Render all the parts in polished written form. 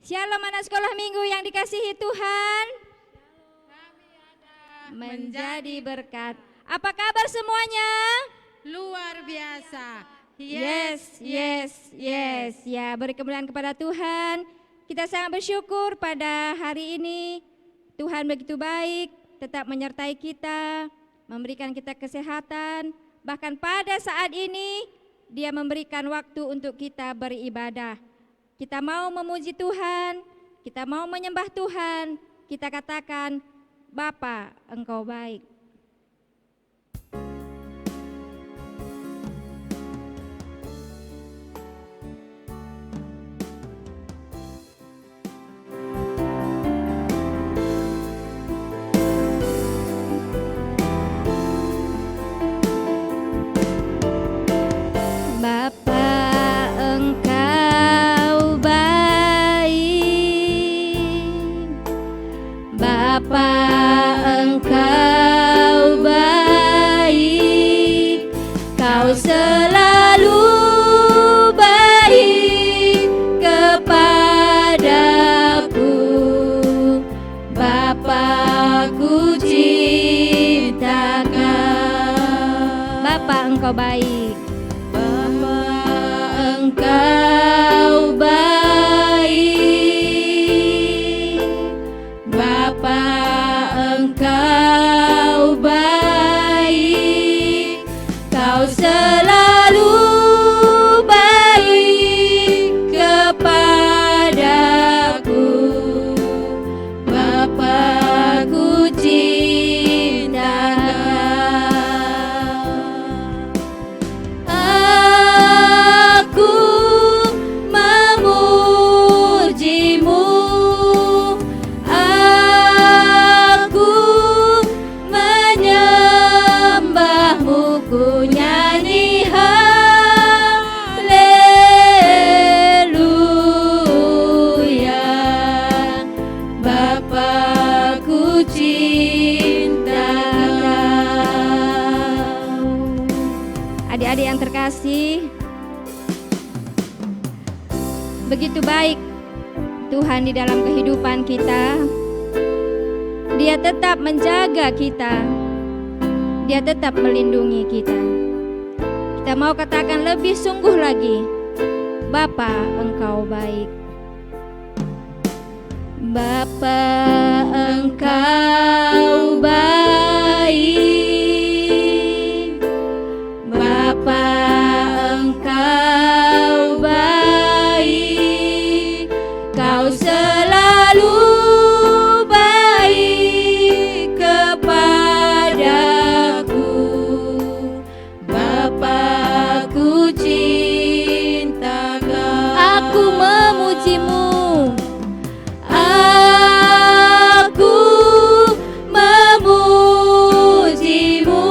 Shalom anak sekolah minggu yang dikasihi Tuhan. Kami ada Menjadi berkat. Apa kabar semuanya? luar biasa. Yes. Ya, beri kemuliaan kepada Tuhan. Kita sangat bersyukur pada hari ini. Tuhan begitu baik, tetap menyertai kita, memberikan kita kesehatan. Bahkan pada saat ini, Dia memberikan waktu untuk kita beribadah. Kita mau memuji Tuhan, kita mau menyembah Tuhan. Kita katakan, Bapa, Engkau baik. Bapa, Engkau baik, Kau selalu baik kepadaku. Bapa, ku cinta Kau. Bapa, Engkau baik. Bapa, Engkau baik. Bapa, Engkau baik, Kau selalu baik kepadaku. Bapa, ku cinta Kau. Aku memujimu, aku menyembahmu, ku nyanyi haleluya. Bapa, ku cinta Kau. Adik-adik yang terkasih, begitu baik Tuhan di dalam kehidupan kita. Dia tetap menjaga kita, Dia tetap melindungi kita. Kita mau katakan lebih sungguh lagi, Bapa, Engkau baik. Bapa, Engkau baik. Bapa, Engkau baik, Kau selalu baik kepadaku. Bapa, ku cinta Kau. Aku memujimu, aku memujimu,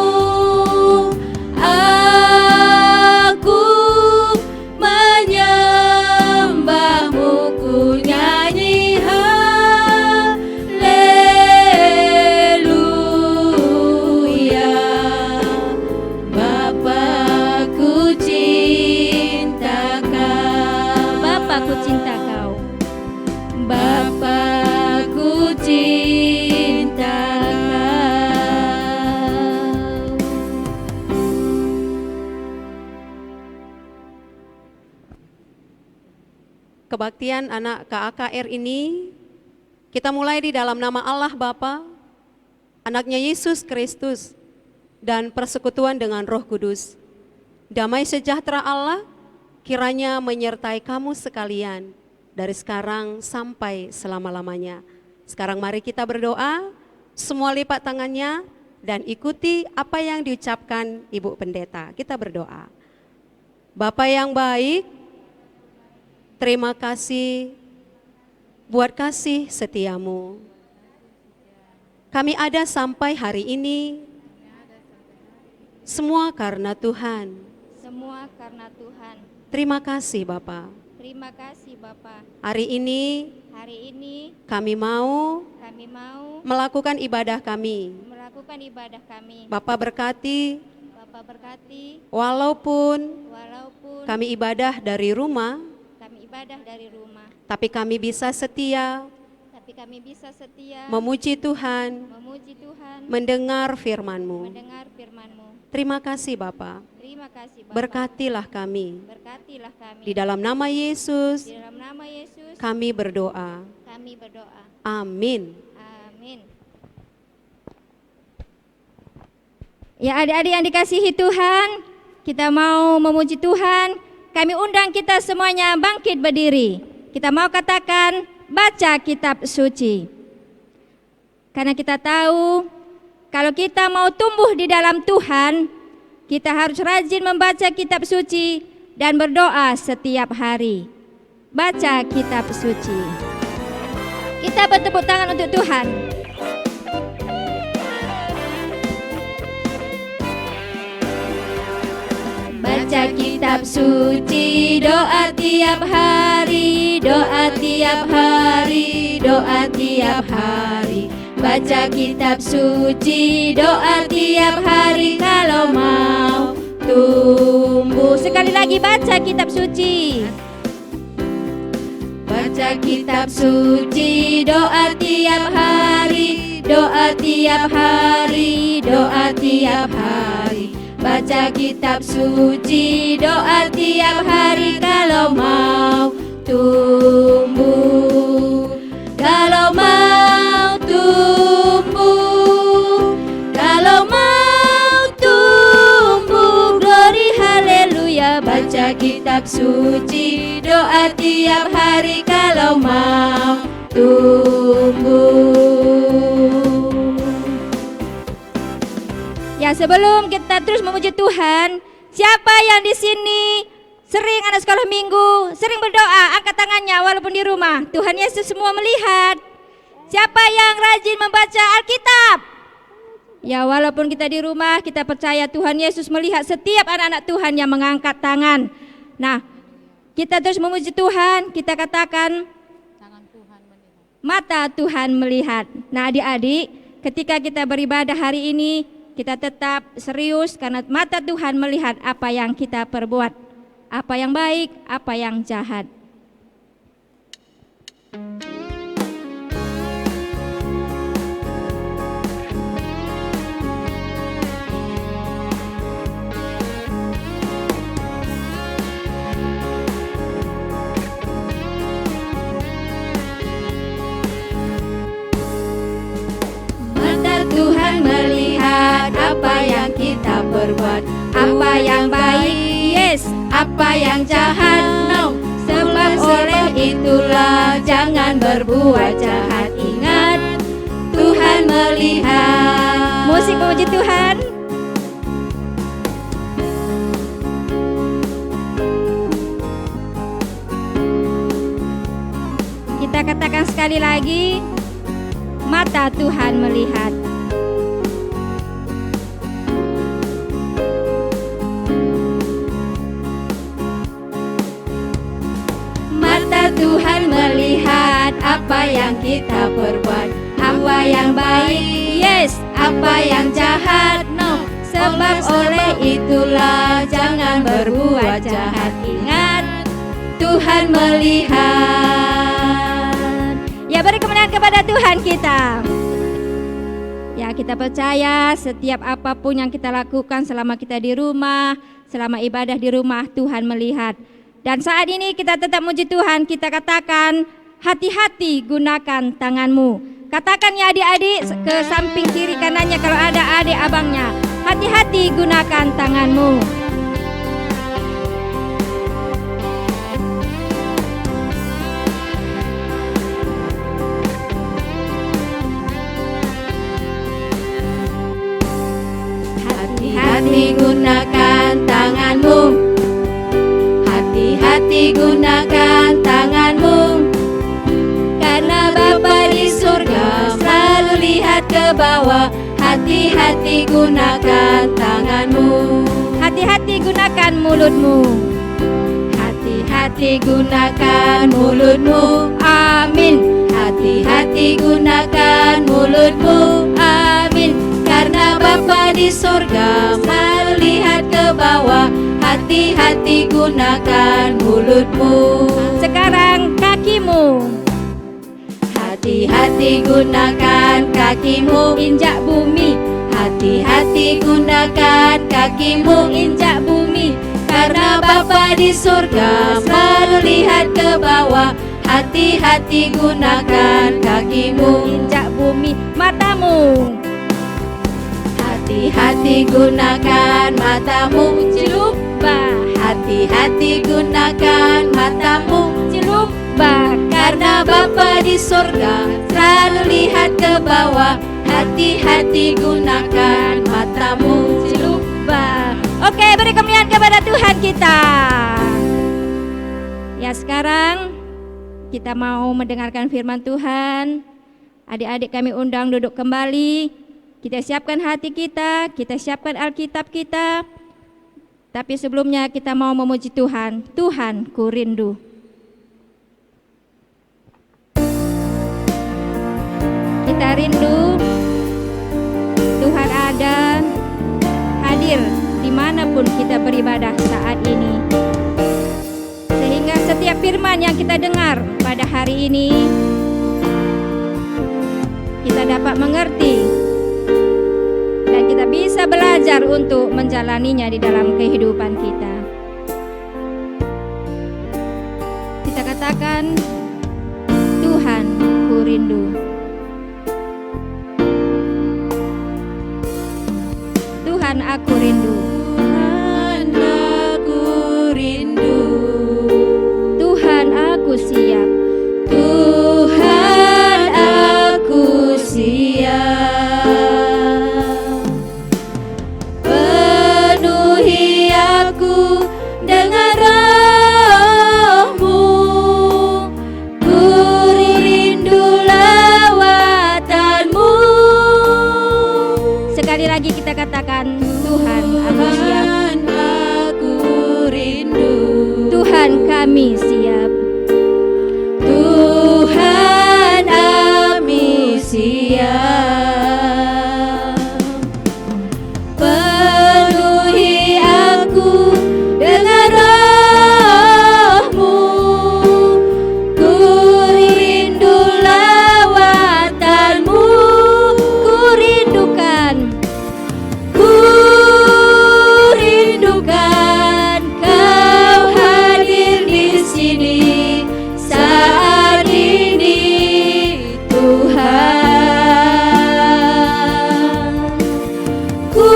aku menyembahmu, ku nyanyi haleluya. Bapa, ku cinta Kau. Bapa, ku cinta Kau. Bapa, ku cinta Kau. Kebaktian anak KAKR ini kita mulai di dalam nama Allah Bapa, anaknya Yesus Kristus, dan persekutuan dengan Roh Kudus. Damai sejahtera Allah kiranya menyertai kamu sekalian dari sekarang sampai selama-lamanya. Sekarang mari kita berdoa, semua lipat tangannya dan ikuti apa yang diucapkan Ibu Pendeta. Kita berdoa. Bapa yang baik, terima kasih buat kasih setiamu. Kami ada sampai hari ini, semua karena Tuhan. Semua karena Tuhan. Terima kasih Bapa. Terima kasih Bapa. Hari ini kami mau melakukan ibadah kami. Bapa berkati, walaupun kami ibadah dari rumah, beribadah dari rumah. Tapi kami bisa setia Tapi kami bisa setia memuji Tuhan, memuji Tuhan, mendengar firman-Mu. mendengar firman-Mu. Terima kasih Bapa. Terima kasih Bapa. Berkatilah kami. Berkatilah kami. Di dalam nama Yesus Di dalam nama Yesus kami berdoa. kami berdoa. Amin. Amin. Ya adik-adik yang dikasihi Tuhan, kita mau memuji Tuhan. Kami undang kita semuanya bangkit berdiri. Kita mau katakan baca kitab suci. Karena kita tahu kalau kita mau tumbuh di dalam Tuhan, kita harus rajin membaca kitab suci dan berdoa setiap hari. Baca kitab suci. Kita bertepuk tangan untuk Tuhan. Baca kitab suci, doa tiap hari, doa tiap hari, doa tiap hari. Baca kitab suci, doa tiap hari kalau mau tumbuh. Sekali lagi baca kitab suci. Baca kitab suci, doa tiap hari, doa tiap hari, doa tiap hari. Baca kitab suci, doa tiap hari kalau mau tumbuh. Kalau mau tumbuh, kalau mau tumbuh, glory haleluya. Baca kitab suci, doa tiap hari kalau mau tumbuh. Ya, sebelum kita terus memuji Tuhan, siapa yang di sini sering anak sekolah minggu, sering berdoa, angkat tangannya walaupun di rumah. Tuhan Yesus semua melihat. Siapa yang rajin membaca Alkitab? Ya, walaupun kita di rumah, kita percaya Tuhan Yesus melihat setiap anak-anak Tuhan yang mengangkat tangan. Nah, kita terus memuji Tuhan, kita katakan mata Tuhan melihat. Nah, adik-adik, ketika kita beribadah hari ini, kita tetap serius karena mata Tuhan melihat apa yang kita perbuat, apa yang baik, apa yang jahat. Tuhan melihat apa yang kita perbuat, apa yang baik, yes, apa yang jahat, no. Sebab oleh itulah jangan berbuat jahat. Ingat, Tuhan melihat. Musik memuji Tuhan. Kita katakan sekali lagi, mata Tuhan melihat. Tuhan melihat apa yang kita perbuat, apa yang baik, yes, apa yang jahat, no. Sebab oleh itulah jangan berbuat jahat. Ingat, Tuhan melihat. Ya, beri kemenangan kepada Tuhan kita. Ya, kita percaya setiap apapun yang kita lakukan selama kita di rumah, selama ibadah di rumah, Tuhan melihat. Dan saat ini kita tetap muji Tuhan, kita katakan hati-hati gunakan tanganmu. Katakan ya adik-adik ke samping kiri kanannya kalau ada adik abangnya. Hati-hati gunakan tanganmu. Hati-hati gunakan tanganmu. Hati-hati gunakan tanganmu, karena Bapa di surga selalu lihat ke bawah. Hati-hati gunakan tanganmu. Hati-hati gunakan mulutmu. Hati-hati gunakan mulutmu. Amin. Hati-hati gunakan mulutmu. Amin. Karena Bapa di surga selalu lihat ke bawah. Hati-hati gunakan mulutmu. Sekarang matamu. Hati-hati gunakan kakimu, Injak bumi, hati-hati gunakan kakimu, injak bumi. karena Bapa di surga selalu lihat ke bawah. Hati-hati gunakan kakimu, Injak bumi, matamu. hati-hati gunakan matamu, Cilubah, hati-hati gunakan matamu, cilubah. karena Bapa di surga selalu lihat ke bawah. Hati-hati gunakan matamu, Cilubah. Oke, beri kemuliaan kepada Tuhan kita. Ya, sekarang kita mau mendengarkan firman Tuhan. Adik-adik kami undang duduk kembali. Kita siapkan hati kita siapkan Alkitab kita. Tapi sebelumnya kita mau memuji Tuhan. Tuhan, ku rindu. Kita rindu Tuhan ada, hadir dimanapun kita beribadah saat ini. Sehingga setiap firman yang kita dengar pada hari ini, kita dapat mengerti dan kita bisa belajar untuk menjalaninya di dalam kehidupan kita. Kita katakan, Tuhan, ku rindu. Tuhan, aku rindu. Tuhan aku rindu, Tuhan, aku siap. Tuhan aku siap. Penuhi aku dengan roh-Mu, ku rindu lawatan-Mu. Sekali lagi kita katakan, Tuhan, aku siap. Tuhan aku rindu, Tuhan, kami siap. Tuhan kami siap. Penuhi aku dengan roh-Mu, ku rindu lawatan-Mu. Ku rindukan, Ku rindukan Kau hadir di sini saat ini, Tuhan. Ku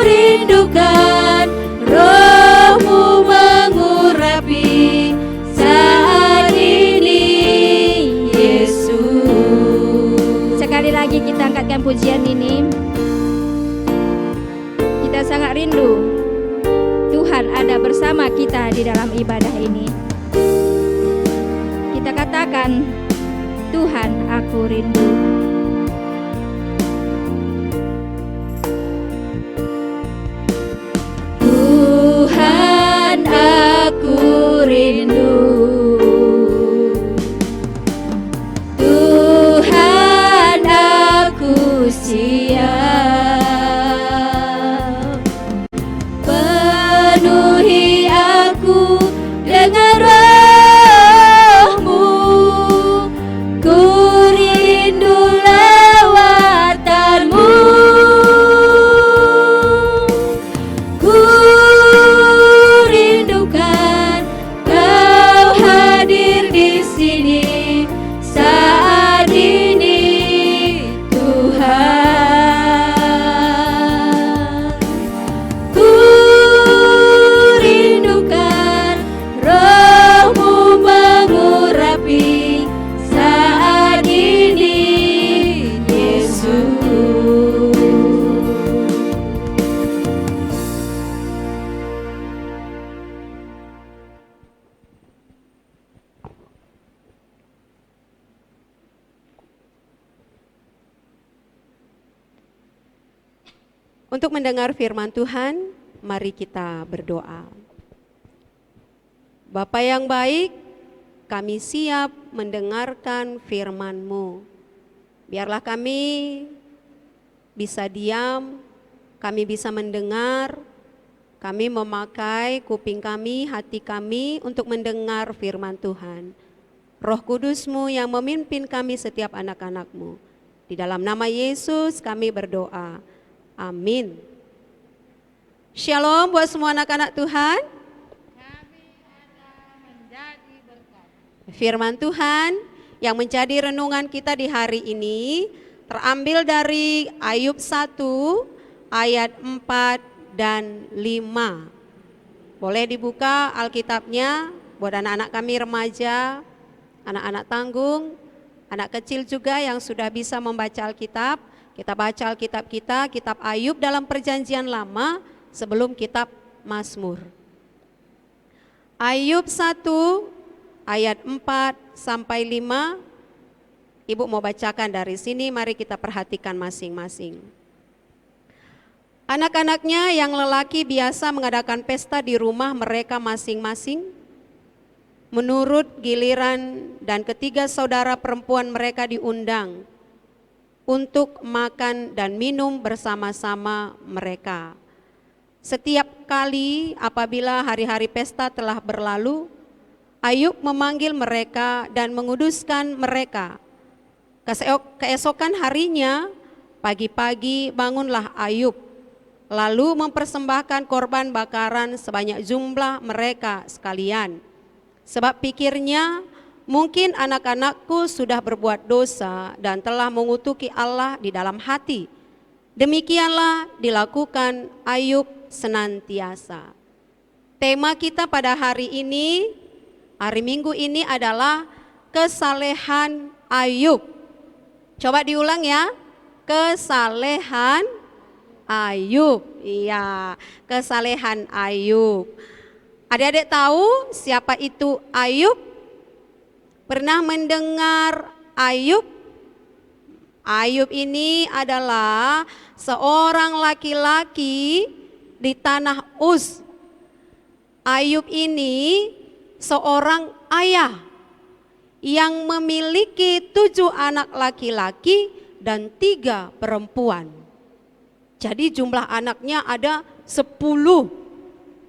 rindukan roh-Mu mengurapi saat ini, Yesus. sekali lagi kita angkatkan pujian ini. Kita sangat rindu Tuhan ada bersama kita di dalam ibadah ini. Kita katakan, Tuhan, aku rindu. Tuhan aku rindu, Tuhan aku siap. Penuhi aku dengan roh-Mu, ku rindu lawatan-Mu. Ku rindukan Kau hadir di sini saat ini, Tuhan. Ku rindukan roh-Mu mengurapi saat ini, Yesus. Untuk mendengar firman Tuhan, mari kita berdoa. Bapa yang baik, kami siap mendengarkan firman-Mu. Biarlah kami bisa diam, kami bisa mendengar, kami memakai kuping kami, hati kami untuk mendengar firman Tuhan. Roh Kudus-Mu yang memimpin kami setiap anak-anak-Mu. Di dalam nama Yesus kami berdoa. Amin. Shalom buat semua anak-anak Tuhan. Kami ada menjadi berkat. Firman Tuhan yang menjadi renungan kita di hari ini terambil dari Ayub 1 ayat 4 dan 5. Boleh dibuka Alkitabnya buat anak-anak kami remaja, anak-anak tanggung, anak kecil juga yang sudah bisa membaca Alkitab. Kita baca Alkitab kita, kitab Ayub dalam perjanjian lama sebelum kitab Mazmur. Ayub 1 ayat 4 sampai 5. Ibu mau bacakan dari sini, mari kita perhatikan masing-masing. Anak-anaknya yang lelaki biasa mengadakan pesta di rumah mereka masing-masing. Menurut giliran dan ketiga saudara perempuan mereka diundang untuk makan dan minum bersama-sama mereka. Setiap kali apabila hari-hari pesta telah berlalu, Ayub memanggil mereka dan menguduskan mereka. Keesokan harinya, pagi-pagi bangunlah Ayub, lalu mempersembahkan korban bakaran sebanyak jumlah mereka sekalian. Sebab pikirnya, mungkin anak-anakku sudah berbuat dosa dan telah mengutuki Allah di dalam hati. Demikianlah dilakukan Ayub senantiasa. Tema kita pada hari ini, hari Minggu ini adalah kesalehan Ayub. Coba diulang ya, kesalehan Ayub. Iya, kesalehan Ayub. Adik-adik tahu siapa itu Ayub? Pernah mendengar Ayub? Ayub ini adalah seorang laki-laki di tanah Uz. Ayub ini seorang ayah yang memiliki 7 anak laki-laki dan 3 perempuan. Jadi jumlah anaknya ada 10.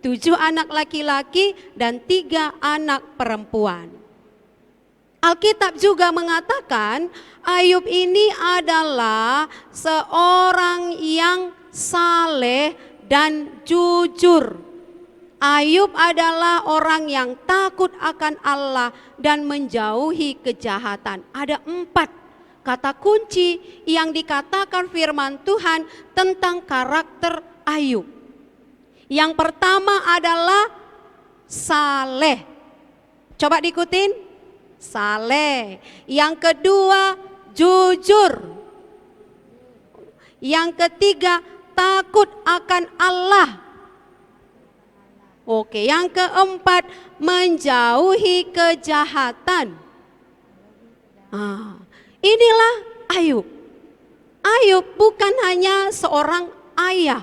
7 anak laki-laki dan 3 anak perempuan. Alkitab juga mengatakan Ayub ini adalah seorang yang saleh dan jujur. Ayub adalah orang yang takut akan Allah dan menjauhi kejahatan. Ada 4 kata kunci yang dikatakan firman Tuhan tentang karakter Ayub. Yang pertama adalah saleh. Coba diikutin. Saleh. Yang kedua jujur. Yang ketiga takut akan Allah. Oke, yang keempat menjauhi kejahatan. Inilah Ayub. Ayub bukan hanya seorang ayah.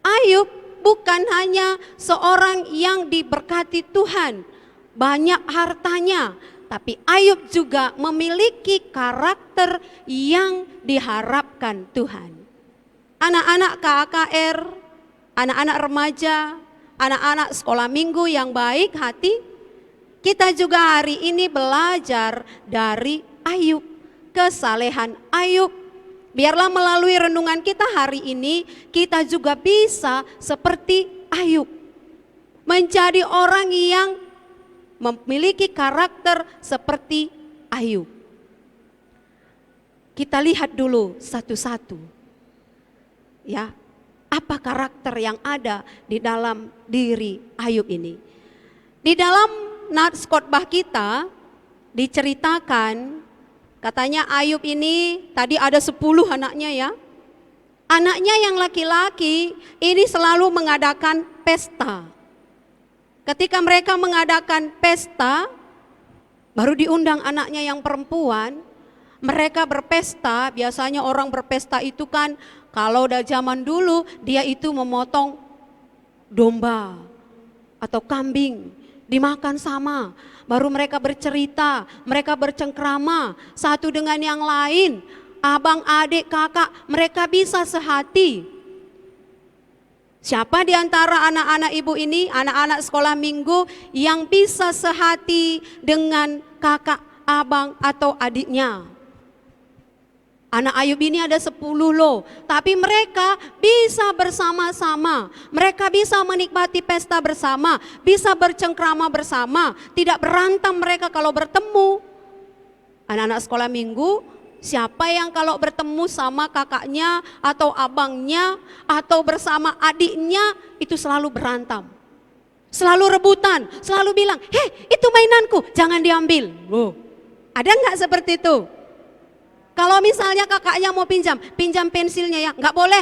Ayub bukan hanya seorang yang diberkati Tuhan, banyak hartanya, tapi Ayub juga memiliki karakter yang diharapkan Tuhan. Anak-anak KKR, anak-anak remaja, anak-anak sekolah minggu yang baik hati, kita juga hari ini belajar dari Ayub, kesalehan Ayub. Biarlah melalui renungan kita hari ini, kita juga bisa seperti Ayub. Menjadi orang yang memiliki karakter seperti Ayub. Kita lihat dulu satu-satu. Ya, apa karakter yang ada di dalam diri Ayub ini? Di dalam nats khotbah kita diceritakan, katanya Ayub ini tadi ada 10 anaknya ya. Anaknya yang laki-laki ini selalu mengadakan pesta. Ketika mereka mengadakan pesta, baru diundang anaknya yang perempuan. Mereka berpesta, biasanya orang berpesta itu kan kalau udah zaman dulu dia itu memotong domba atau kambing, dimakan sama. Baru mereka bercerita, mereka bercengkrama satu dengan yang lain. Abang, adik, kakak, mereka bisa sehati. Siapa di antara anak-anak ibu ini, anak-anak sekolah minggu yang bisa sehati dengan kakak, abang atau adiknya? Anak Ayub ini ada 10 loh, tapi mereka bisa bersama-sama. Mereka bisa menikmati pesta bersama, bisa bercengkrama bersama, tidak berantem mereka kalau bertemu. Anak-anak sekolah minggu, siapa yang kalau bertemu sama kakaknya atau abangnya atau bersama adiknya itu selalu berantem, selalu rebutan, selalu bilang, "Hei, itu mainanku, jangan diambil." Wow. Ada nggak seperti itu? Kalau misalnya kakaknya mau pinjam pensilnya ya, nggak boleh.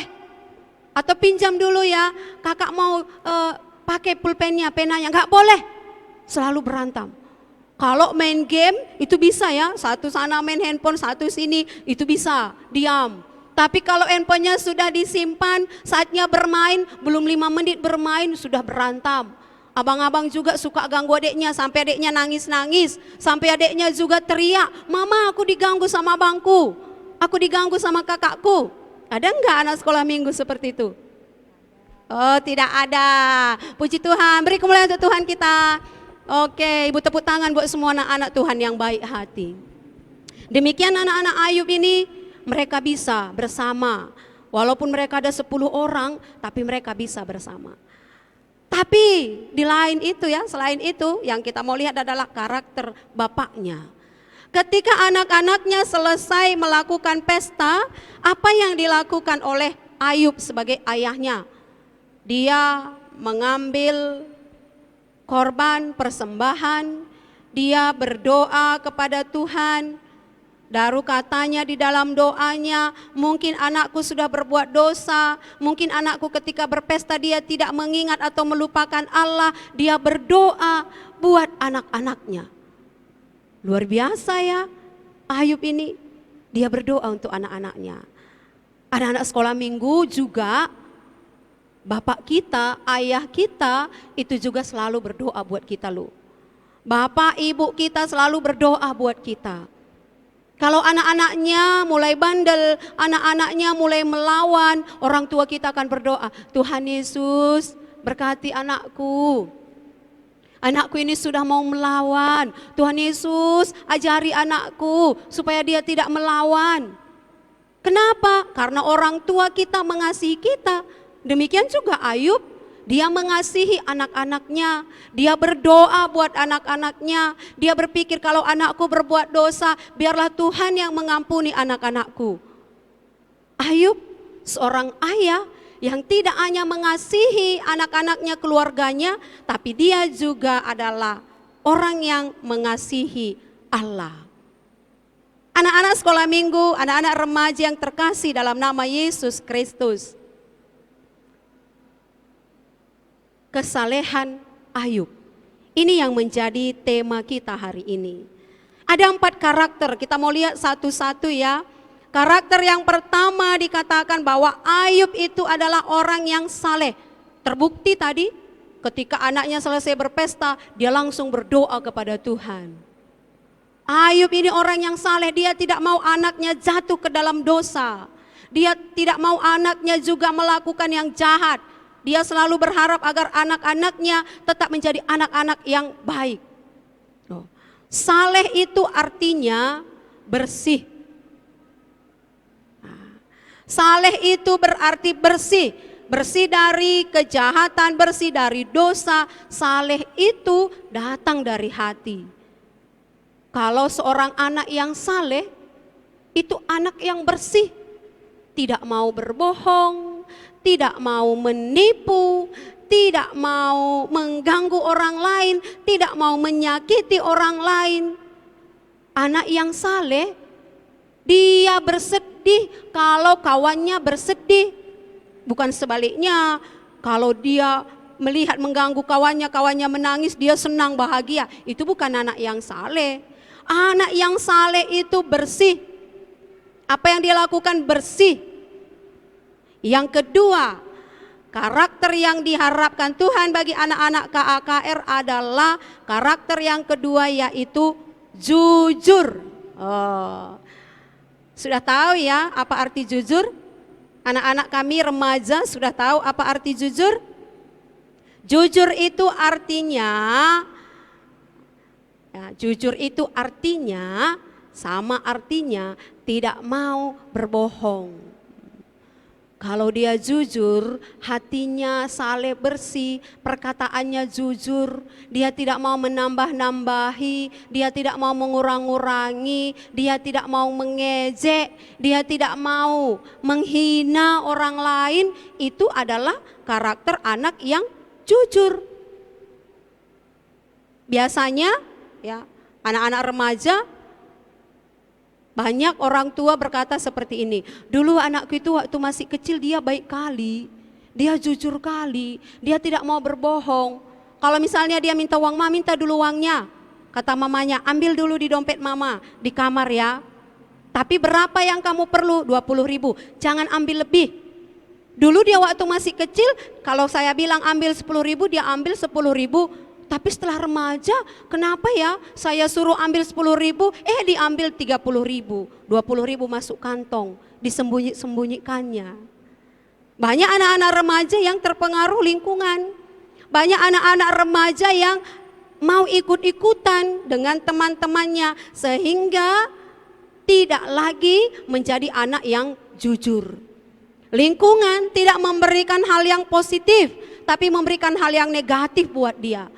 Atau pinjam dulu ya, kakak mau pakai pulpennya, penanya, nggak boleh. Selalu berantem. Kalau main game itu bisa ya, satu sana main handphone, satu sini, itu bisa, diam. Tapi kalau handphonenya sudah disimpan, saatnya bermain, belum 5 menit bermain, sudah berantem. Abang-abang juga suka ganggu adiknya, sampai adiknya nangis-nangis, sampai adiknya juga teriak, "Mama, aku diganggu sama abangku, aku diganggu sama kakakku." Ada enggak anak sekolah minggu seperti itu? Oh, tidak ada. Puji Tuhan, beri kemuliaan untuk Tuhan kita. Oke, ibu tepuk tangan buat semua anak-anak Tuhan yang baik hati. Demikian anak-anak Ayub ini, mereka bisa bersama. Walaupun mereka ada 10 orang, tapi mereka bisa bersama. Tapi di lain itu ya, selain itu yang kita mau lihat adalah karakter bapaknya. Ketika anak-anaknya selesai melakukan pesta, apa yang dilakukan oleh Ayub sebagai ayahnya? Dia mengambil korban persembahan, dia berdoa kepada Tuhan. Baru katanya di dalam doanya, mungkin anakku sudah berbuat dosa, mungkin anakku ketika berpesta dia tidak mengingat atau melupakan Allah, dia berdoa buat anak-anaknya. Luar biasa ya, Ayub ini, dia berdoa untuk anak-anaknya. Anak-anak sekolah minggu juga, bapak kita, ayah kita, itu juga selalu berdoa buat kita loh. Bapak, ibu kita selalu berdoa buat kita. Kalau anak-anaknya mulai bandel, anak-anaknya mulai melawan, orang tua kita akan berdoa, "Tuhan Yesus, berkati anakku. Anakku ini sudah mau melawan. Tuhan Yesus, ajari anakku supaya dia tidak melawan." Kenapa? Karena orang tua kita mengasihi kita. Demikian juga Ayub. Dia mengasihi anak-anaknya, dia berdoa buat anak-anaknya, dia berpikir kalau anakku berbuat dosa, biarlah Tuhan yang mengampuni anak-anakku. Ayub seorang ayah yang tidak hanya mengasihi anak-anaknya, keluarganya, tapi dia juga adalah orang yang mengasihi Allah. Anak-anak sekolah minggu, anak-anak remaja yang terkasih dalam nama Yesus Kristus. Kesalehan Ayub. Ini yang menjadi tema kita hari ini. Ada 4 karakter, kita mau lihat satu-satu ya. Karakter yang pertama dikatakan bahwa Ayub itu adalah orang yang saleh. Terbukti tadi ketika anaknya selesai berpesta, dia langsung berdoa kepada Tuhan. Ayub ini orang yang saleh, dia tidak mau anaknya jatuh ke dalam dosa. Dia tidak mau anaknya juga melakukan yang jahat. Dia selalu berharap agar anak-anaknya tetap menjadi anak-anak yang baik. Saleh itu artinya bersih. Saleh itu berarti bersih. Bersih dari kejahatan, bersih dari dosa. Saleh itu datang dari hati. Kalau seorang anak yang saleh, itu anak yang bersih. Tidak mau berbohong, tidak mau menipu, tidak mau mengganggu orang lain, tidak mau menyakiti orang lain. Anak yang saleh, dia bersedih kalau kawannya bersedih. Bukan sebaliknya, kalau dia melihat mengganggu kawannya, kawannya menangis, dia senang bahagia. Itu bukan anak yang saleh. Anak yang saleh itu bersih. Apa yang dia lakukan bersih. Yang kedua, karakter yang diharapkan Tuhan bagi anak-anak KAKR adalah karakter yang kedua, yaitu jujur. Sudah tahu ya apa arti jujur? Anak-anak kami remaja sudah tahu apa arti jujur? Jujur itu artinya, ya, jujur itu artinya sama artinya tidak mau berbohong. Kalau dia jujur, hatinya saleh bersih, perkataannya jujur, dia tidak mau menambah-nambahi, dia tidak mau mengurang-urangi, dia tidak mau mengejek, dia tidak mau menghina orang lain, itu adalah karakter anak yang jujur. Biasanya ya, anak-anak remaja, banyak orang tua berkata seperti ini, dulu anakku itu waktu masih kecil dia baik kali, dia jujur kali, dia tidak mau berbohong. Kalau misalnya dia minta uang, "Ma, minta dulu uangnya." Kata mamanya, "Ambil dulu di dompet mama, di kamar ya. Tapi berapa yang kamu perlu? 20.000, jangan ambil lebih." Dulu dia waktu masih kecil, kalau saya bilang ambil 10.000, dia ambil 10.000. Tapi setelah remaja, kenapa ya saya suruh ambil 10.000, diambil 30.000, 20.000 masuk kantong, disembunyikannya. Banyak anak-anak remaja yang terpengaruh lingkungan. Banyak anak-anak remaja yang mau ikut-ikutan dengan teman-temannya, sehingga tidak lagi menjadi anak yang jujur. Lingkungan tidak memberikan hal yang positif, tapi memberikan hal yang negatif buat dia.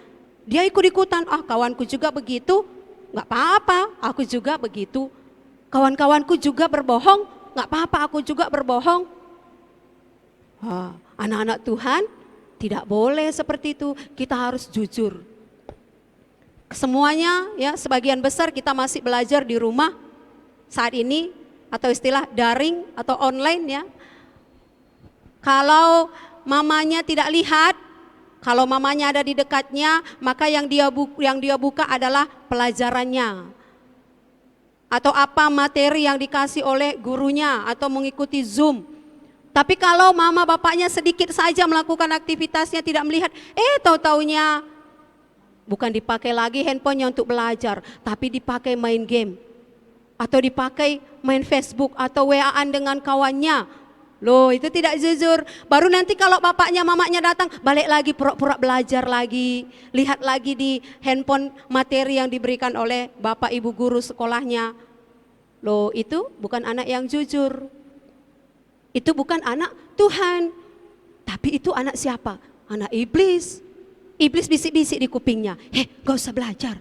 Dia ikut-ikutan, kawanku juga begitu, nggak apa-apa, aku juga begitu. Kawan-kawanku juga berbohong, nggak apa-apa, aku juga berbohong. Anak-anak Tuhan tidak boleh seperti itu, kita harus jujur. Semuanya ya, sebagian besar kita masih belajar di rumah saat ini, atau istilah daring atau online ya. Kalau mamanya tidak lihat, kalau mamanya ada di dekatnya, maka yang dia buka adalah pelajarannya. Atau apa materi yang dikasih oleh gurunya, atau mengikuti Zoom. Tapi kalau mama bapaknya sedikit saja melakukan aktivitasnya tidak melihat, tahu-taunya bukan dipakai lagi handphonenya untuk belajar, tapi dipakai main game. Atau dipakai main Facebook atau WA-an dengan kawannya. Loh, itu tidak jujur. Baru nanti kalau bapaknya mamanya datang, balik lagi pura-pura belajar lagi, lihat lagi di handphone materi yang diberikan oleh bapak ibu guru sekolahnya. Loh, itu bukan anak yang jujur. Itu bukan anak Tuhan. Tapi itu anak siapa? Anak iblis. Iblis bisik-bisik di kupingnya, gak usah belajar,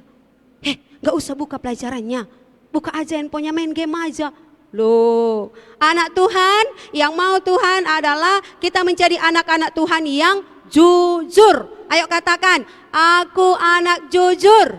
gak usah buka pelajarannya, buka aja handphonenya, main game aja. Loh, anak Tuhan, yang mau Tuhan adalah kita menjadi anak-anak Tuhan yang jujur. Ayo katakan, aku anak jujur.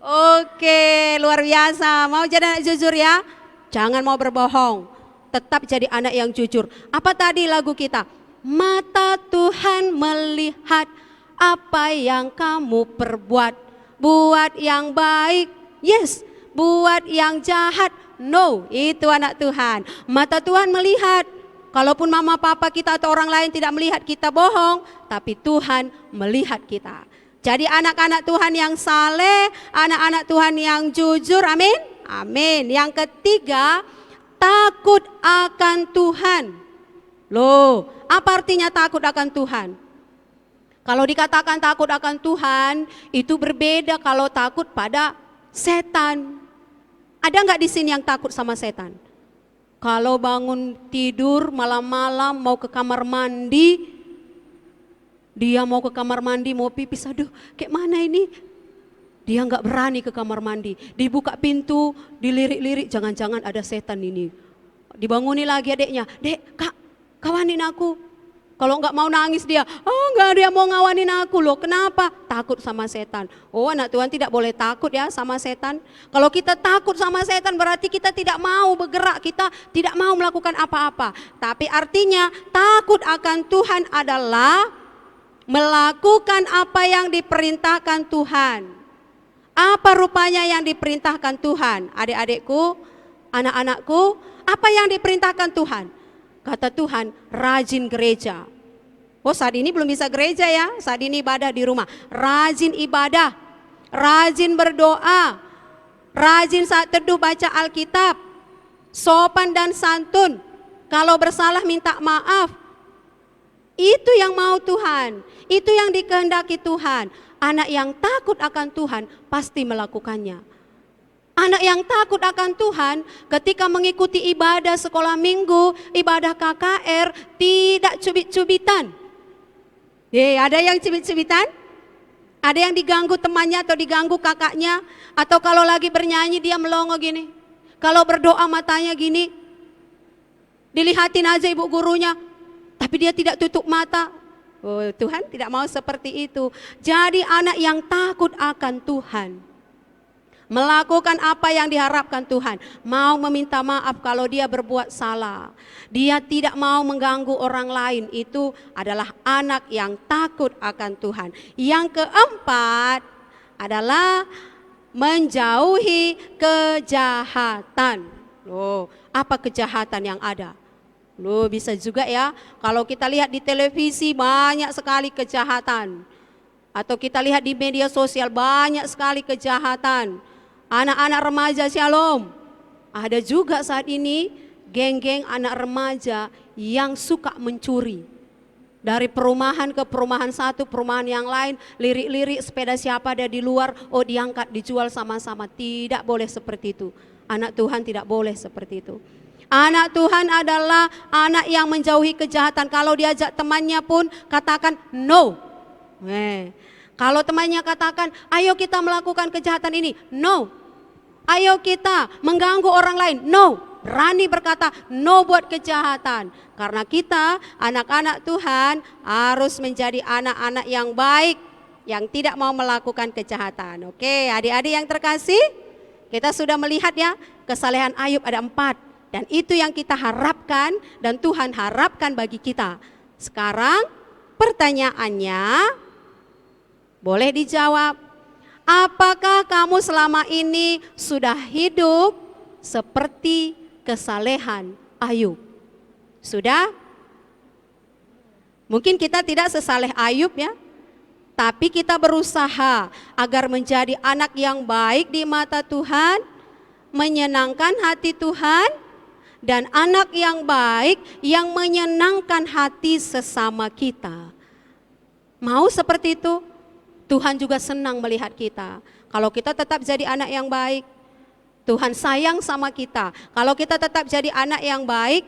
Oke, luar biasa. Mau jadi anak jujur ya? Jangan mau berbohong, tetap jadi anak yang jujur. Apa tadi lagu kita? Mata Tuhan melihat apa yang kamu perbuat. Buat yang baik, yes. Buat yang jahat, no. Itu anak Tuhan. Mata Tuhan melihat. Kalaupun mama papa kita atau orang lain tidak melihat kita bohong, tapi Tuhan melihat kita. Jadi anak-anak Tuhan yang saleh, anak-anak Tuhan yang jujur, amin. Amin. Yang ketiga, takut akan Tuhan. Loh, apa artinya takut akan Tuhan? Kalau dikatakan takut akan Tuhan, itu berbeda kalau takut pada setan. Ada nggak di sini yang takut sama setan? Kalau bangun tidur malam-malam mau ke kamar mandi, dia mau ke kamar mandi mau pipis, aduh kayak mana ini? Dia nggak berani ke kamar mandi. Dibuka pintu, dilirik-lirik, jangan-jangan ada setan ini. Dibanguni lagi adiknya, "Dek, Kak, kawanin aku." Kalau nggak mau nangis dia, nggak, dia mau ngawanin aku loh. Kenapa? Takut sama setan. Oh, anak Tuhan tidak boleh takut ya sama setan. Kalau kita takut sama setan berarti kita tidak mau bergerak, kita tidak mau melakukan apa-apa. Tapi artinya takut akan Tuhan adalah melakukan apa yang diperintahkan Tuhan. Apa rupanya yang diperintahkan Tuhan? Adik-adikku, anak-anakku, apa yang diperintahkan Tuhan? Kata Tuhan, rajin gereja. Oh, saat ini belum bisa gereja ya, saat ini ibadah di rumah. Rajin ibadah, rajin berdoa, rajin saat teduh baca Alkitab, sopan dan santun, Kalau bersalah minta maaf. Itu yang mau Tuhan, itu yang dikehendaki Tuhan. Anak yang takut akan Tuhan pasti melakukannya. Anak yang takut akan Tuhan ketika mengikuti ibadah sekolah minggu, ibadah KKR, tidak cubit-cubitan. Ada yang cubit-cubitan? Ada yang diganggu temannya atau diganggu kakaknya? Atau kalau lagi bernyanyi dia melongo gini? Kalau berdoa matanya gini? Dilihatin aja ibu gurunya, tapi dia tidak tutup mata. Oh, Tuhan tidak mau seperti itu. Jadi anak yang takut akan Tuhan, melakukan apa yang diharapkan Tuhan, mau meminta maaf kalau dia berbuat salah, dia tidak mau mengganggu orang lain, itu adalah anak yang takut akan Tuhan. Yang keempat adalah menjauhi kejahatan. Loh, apa kejahatan yang ada? Loh, bisa juga ya, kalau kita lihat di televisi banyak sekali kejahatan. Atau kita lihat di media sosial banyak sekali kejahatan. Anak-anak remaja shalom. Ada juga saat ini geng-geng anak remaja yang suka mencuri. Dari perumahan ke perumahan satu, perumahan yang lain, lirik-lirik sepeda siapa ada di luar, oh diangkat dijual sama-sama. Tidak boleh seperti itu. Anak Tuhan tidak boleh seperti itu. Anak Tuhan adalah anak yang menjauhi kejahatan. Kalau diajak temannya pun katakan no. Kalau temannya katakan ayo kita melakukan kejahatan ini, no. Ayo kita mengganggu orang lain, no. Berani berkata no buat kejahatan. Karena kita anak-anak Tuhan harus menjadi anak-anak yang baik, yang tidak mau melakukan kejahatan. Oke, adik-adik yang terkasih, kita sudah melihat ya, kesalehan Ayub ada 4. Dan itu yang kita harapkan dan Tuhan harapkan bagi kita. Sekarang pertanyaannya boleh dijawab. Apakah kamu selama ini sudah hidup seperti kesalehan Ayub? Sudah? Mungkin kita tidak sesaleh Ayub ya. Tapi kita berusaha agar menjadi anak yang baik di mata Tuhan, menyenangkan hati Tuhan, dan anak yang baik yang menyenangkan hati sesama kita. Mau seperti itu? Tuhan juga senang melihat kita. Kalau kita tetap jadi anak yang baik, Tuhan sayang sama kita. Kalau kita tetap jadi anak yang baik,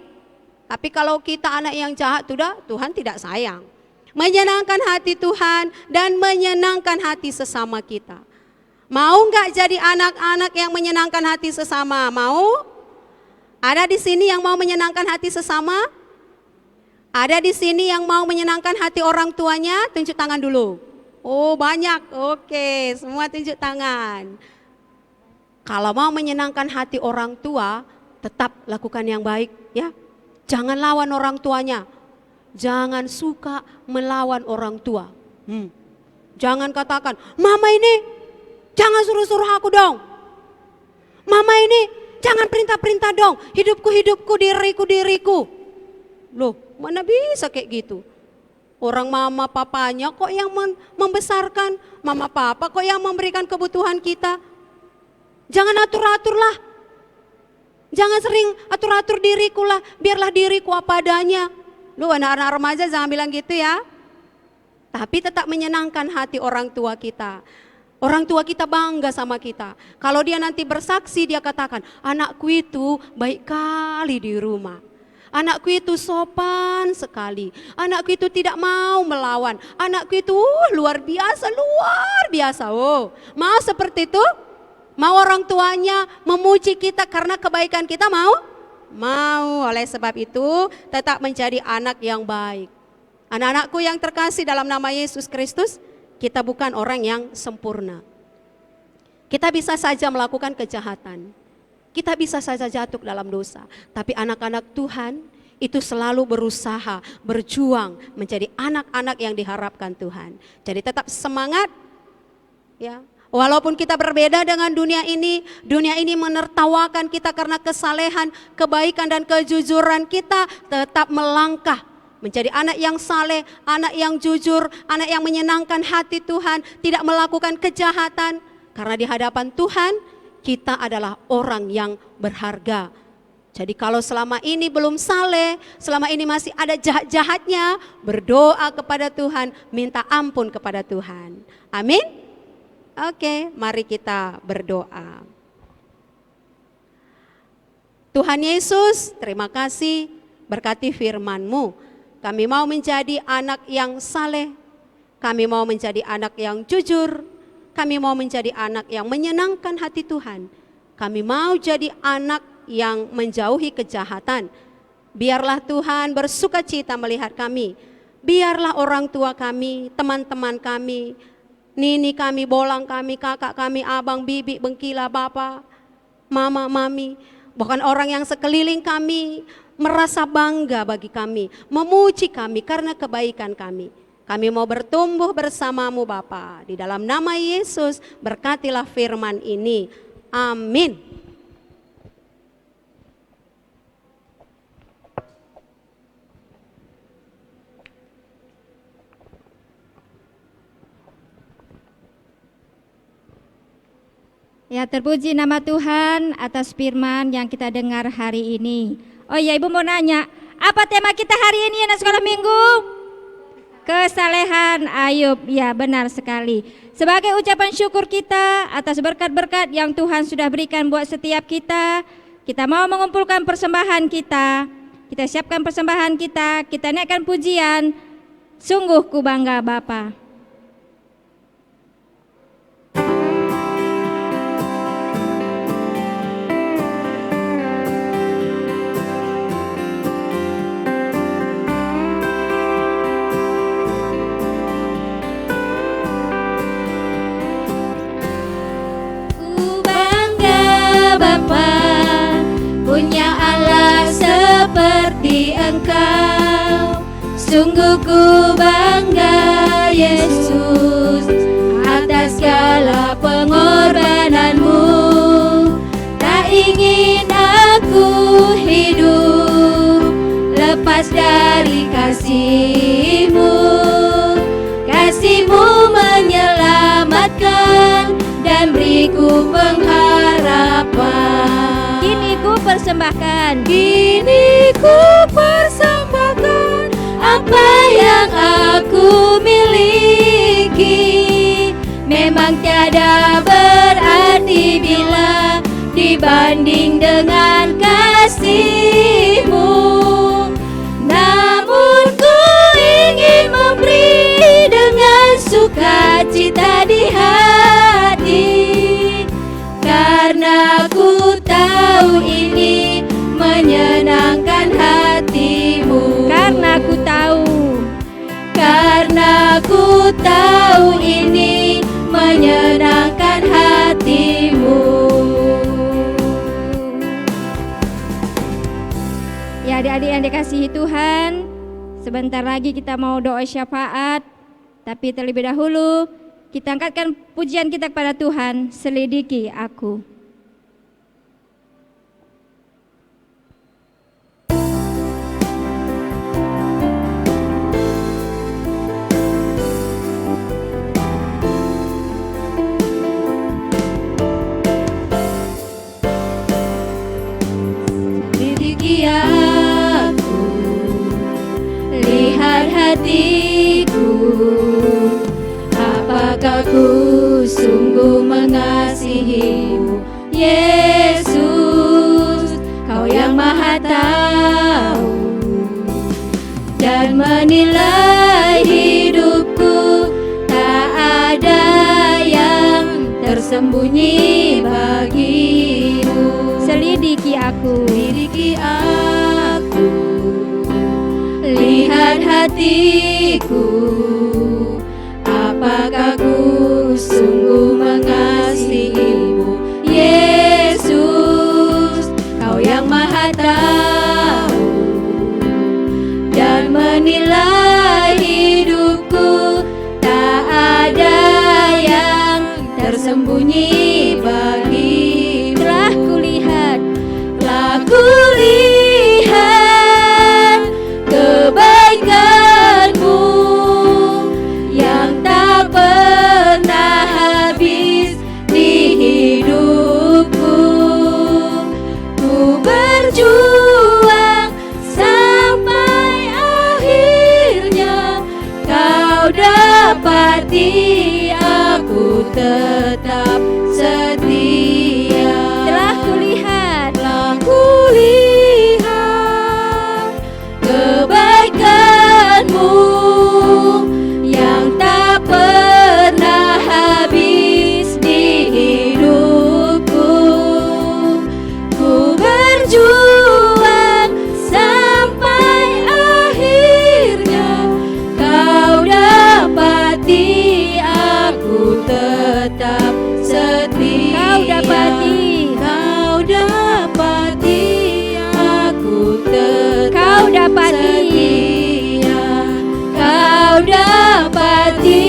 tapi kalau kita anak yang jahat, Tuhan tidak sayang. Menyenangkan hati Tuhan dan menyenangkan hati sesama kita. Mau nggak jadi anak-anak yang menyenangkan hati sesama? Mau? Ada di sini yang mau menyenangkan hati sesama? Ada di sini yang mau menyenangkan hati orang tuanya? Tunjuk tangan dulu. Oh banyak, oke, semua tunjuk tangan. Kalau mau menyenangkan hati orang tua, tetap lakukan yang baik ya. Jangan lawan orang tuanya. Jangan suka melawan orang tua. Jangan katakan, mama ini jangan suruh-suruh aku dong. Mama ini jangan perintah-perintah dong, hidupku, diriku. Loh, mana bisa kayak gitu? Orang mama papanya kok yang membesarkan, mama papa kok yang memberikan kebutuhan kita. Jangan atur-atur lah. Jangan sering atur-atur diriku lah, biarlah diriku apa adanya. Loh, anak-anak remaja jangan bilang gitu ya. Tapi tetap menyenangkan hati orang tua kita. Orang tua kita bangga sama kita. Kalau dia nanti bersaksi, dia katakan, anakku itu baik kali di rumah. Anakku itu sopan sekali. Anakku itu tidak mau melawan. Anakku itu luar biasa. Oh, mau seperti itu? Mau orang tuanya memuji kita karena kebaikan kita, mau? Mau. Oleh sebab itu, tetap menjadi anak yang baik. Anak-anakku yang terkasih dalam nama Yesus Kristus, kita bukan orang yang sempurna. Kita bisa saja melakukan kejahatan. Kita bisa saja jatuh dalam dosa. Tapi anak-anak Tuhan itu selalu berusaha, berjuang menjadi anak-anak yang diharapkan Tuhan. Jadi tetap semangat ya. Walaupun kita berbeda dengan dunia ini menertawakan kita karena kesalehan, kebaikan dan kejujuran kita, tetap melangkah menjadi anak yang saleh, anak yang jujur, anak yang menyenangkan hati Tuhan, tidak melakukan kejahatan. Karena di hadapan Tuhan kita adalah orang yang berharga. Jadi kalau selama ini belum saleh, selama ini masih ada jahat-jahatnya, berdoa kepada Tuhan, minta ampun kepada Tuhan. Amin? Oke, mari kita berdoa. Tuhan Yesus, terima kasih berkati firman-Mu. Kami mau menjadi anak yang saleh, kami mau menjadi anak yang jujur, kami mau menjadi anak yang menyenangkan hati Tuhan. Kami mau jadi anak yang menjauhi kejahatan. Biarlah Tuhan bersuka cita melihat kami. Biarlah orang tua kami, teman-teman kami, nini kami, bolang kami, kakak kami, abang, bibi, bengkila, bapak, mama, mami, bahkan orang yang sekeliling kami merasa bangga bagi kami, memuji kami karena kebaikan kami. Kami mau bertumbuh bersama-Mu Bapa. Di dalam nama Yesus berkatilah firman ini. Amin. Ya, terpuji nama Tuhan atas firman yang kita dengar hari ini. Oh ya, Ibu mau nanya, apa tema kita hari ini anak sekolah minggu? Kesalehan Ayub. Ya, benar sekali. Sebagai ucapan syukur kita atas berkat-berkat yang Tuhan sudah berikan buat setiap kita mau mengumpulkan persembahan kita. Kita siapkan persembahan kita naikkan pujian. Sungguh ku bangga Bapa. Punya Allah seperti Engkau, sungguh ku bangga Yesus atas segala pengorbananmu. Tak ingin aku hidup lepas dari kasih-Mu. Kasih-Mu menyelamatkan dan beriku pengharapan. Kini ku persembahkan apa yang aku miliki. Memang tiada berarti bila dibanding dengan kasih-Mu. Namun ku ingin memberi dengan sukacita di hati, karena ku tahu ini menyenangkan hati-Mu. Karena ku tahu ini menyenangkan hati-Mu. Ya, adik-adik yang dikasihi Tuhan, sebentar lagi kita mau doa syafaat. Tapi terlebih dahulu kita angkatkan pujian kita kepada Tuhan, selidiki aku. Selidiki aku, lihat hatiku. Apakah ku sungguh mengasihi-Mu, Yesus? Kau yang Maha tahu dan menilai hidupku. Tak ada yang tersembunyi bagi-Mu. Selidiki aku, lihat hatiku. Apakah ku sungguh mengasihi-Mu, Yesus? Kau yang Maha tahu dan menilai hidupku. Tak ada yang tersembunyi bagi-Mu. Telah kulihat kebaikan-Mu yang tak pernah habis di hidupku. Ku berjuang tetap setia. Telah kulihat kebaikan-Mu yang tak pernah habis di hidupku. Ku berjuang sampai akhirnya Kau dapati aku tetap setia. Kau dapati aku tetap Kau dapati setia. Kau dapati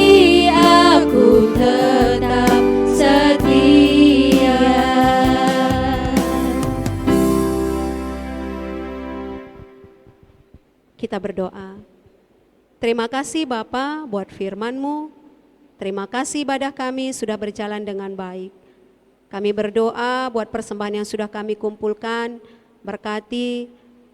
aku tetap setia. Kita berdoa. Terima kasih Bapa buat firman-Mu. Terima kasih ibadah kami sudah berjalan dengan baik. Kami berdoa buat persembahan yang sudah kami kumpulkan. Berkati,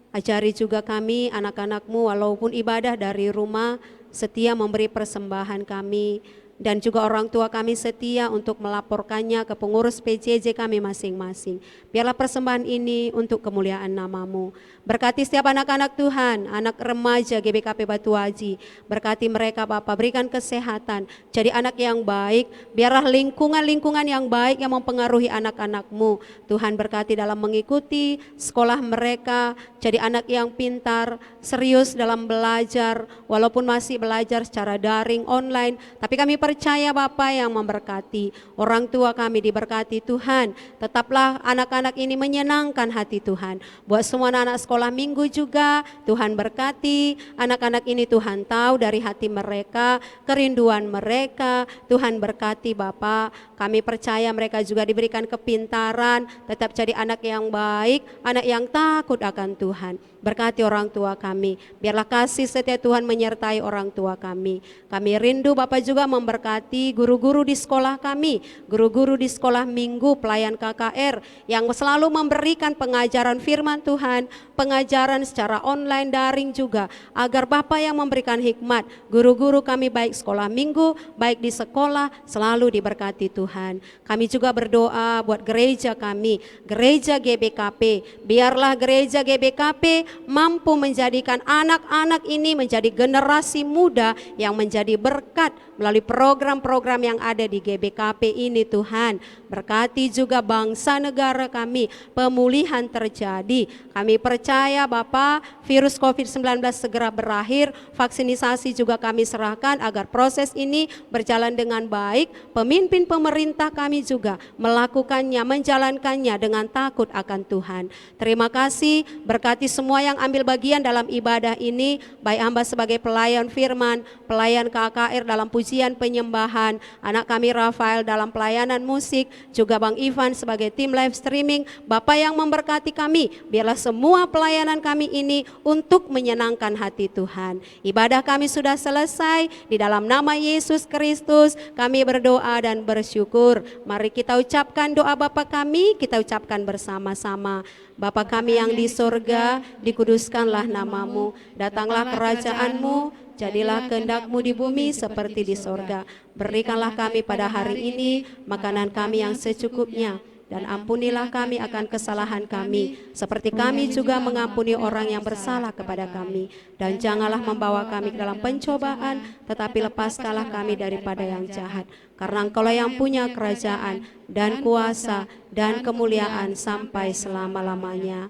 ajari juga kami anak-anak-Mu walaupun ibadah dari rumah, setia memberi persembahan kami. Dan juga orang tua kami setia untuk melaporkannya ke pengurus PJJ kami masing-masing. Biarlah persembahan ini untuk kemuliaan nama-Mu. Berkati setiap anak-anak Tuhan, anak remaja GBKP Batu Haji. Berkati mereka Bapa, berikan kesehatan, jadi anak yang baik. Biarlah lingkungan-lingkungan yang baik yang mempengaruhi anak-anak-Mu. Tuhan berkati dalam mengikuti sekolah mereka, jadi anak yang pintar, serius dalam belajar, walaupun masih belajar secara daring, online. Tapi kami percaya Bapa yang memberkati. Orang tua kami diberkati Tuhan. Tetaplah anak-anak ini menyenangkan hati Tuhan. Buat semua anak sekolah minggu juga, Tuhan berkati. Anak-anak ini Tuhan tahu dari hati mereka, kerinduan mereka. Tuhan berkati Bapa. Kami percaya mereka juga diberikan kepintaran, tetap jadi anak yang baik, anak yang takut akan Tuhan. Berkati orang tua kami. Biarlah kasih setia Tuhan menyertai orang tua kami. Kami rindu Bapa juga memberkati guru-guru di sekolah kami, guru-guru di sekolah minggu, pelayan KKR yang selalu memberikan pengajaran firman Tuhan, pengajaran secara online daring juga, agar Bapa yang memberikan hikmat, guru-guru kami baik sekolah minggu, baik di sekolah, selalu diberkati Tuhan. Kami juga berdoa buat gereja kami, gereja GBKP. Biarlah gereja GBKP mampu menjadikan anak-anak ini menjadi generasi muda yang menjadi berkat melalui program-program yang ada di GBKP ini Tuhan. Berkati juga bangsa negara kami, pemulihan terjadi. Kami percaya Bapa, virus COVID-19 segera berakhir, vaksinisasi juga kami serahkan agar proses ini berjalan dengan baik. Pemimpin pemerintah kami juga melakukannya, menjalankannya dengan takut akan Tuhan. Terima kasih, berkati semua yang ambil bagian dalam ibadah ini, baik hamba sebagai pelayan firman, pelayan KKR dalam pujian penyembahan, anak kami Rafael dalam pelayanan musik, juga Bang Ivan sebagai tim live streaming. Bapa yang memberkati kami, biarlah semua pelayanan kami ini untuk menyenangkan hati Tuhan. Ibadah kami sudah selesai, di dalam nama Yesus Kristus kami berdoa dan bersyukur. Mari kita ucapkan doa Bapa kami, kita ucapkan bersama-sama. Bapa kami yang di sorga, dikuduskanlah namamu, datanglah kerajaan-Mu, jadilah kehendak-Mu di bumi seperti di sorga. Berikanlah kami pada hari ini makanan kami yang secukupnya, dan ampunilah kami akan kesalahan kami, seperti kami juga mengampuni orang yang bersalah kepada kami. Dan janganlah membawa kami ke dalam pencobaan, tetapi lepaskanlah kami daripada yang jahat. Karena Engkaulah yang punya kerajaan dan kuasa dan kemuliaan sampai selama-lamanya.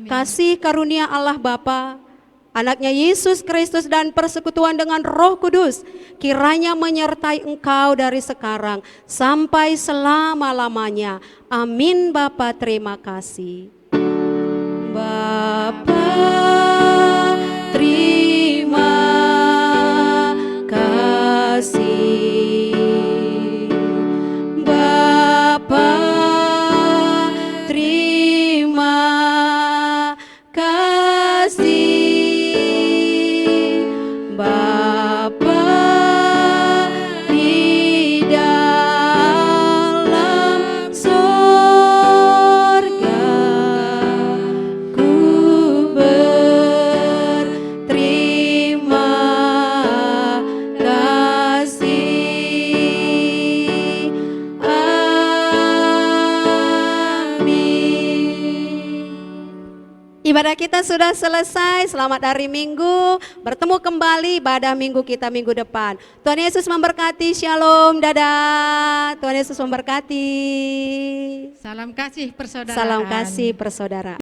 Kasih karunia Allah Bapa, Anaknya Yesus Kristus dan persekutuan dengan Roh Kudus kiranya menyertai engkau dari sekarang sampai selama-lamanya. Amin. Bapa, terima kasih. Bapa, terima kasih. Bapa, terima kasih. Bapa di dalam sorga, ku Ibadah kita sudah selesai, selamat hari Minggu. Bertemu kembali ibadah Minggu kita minggu depan. Tuhan Yesus memberkati, shalom, dadah. Tuhan Yesus memberkati. Salam kasih persaudaraan. Salam kasih persaudaraan.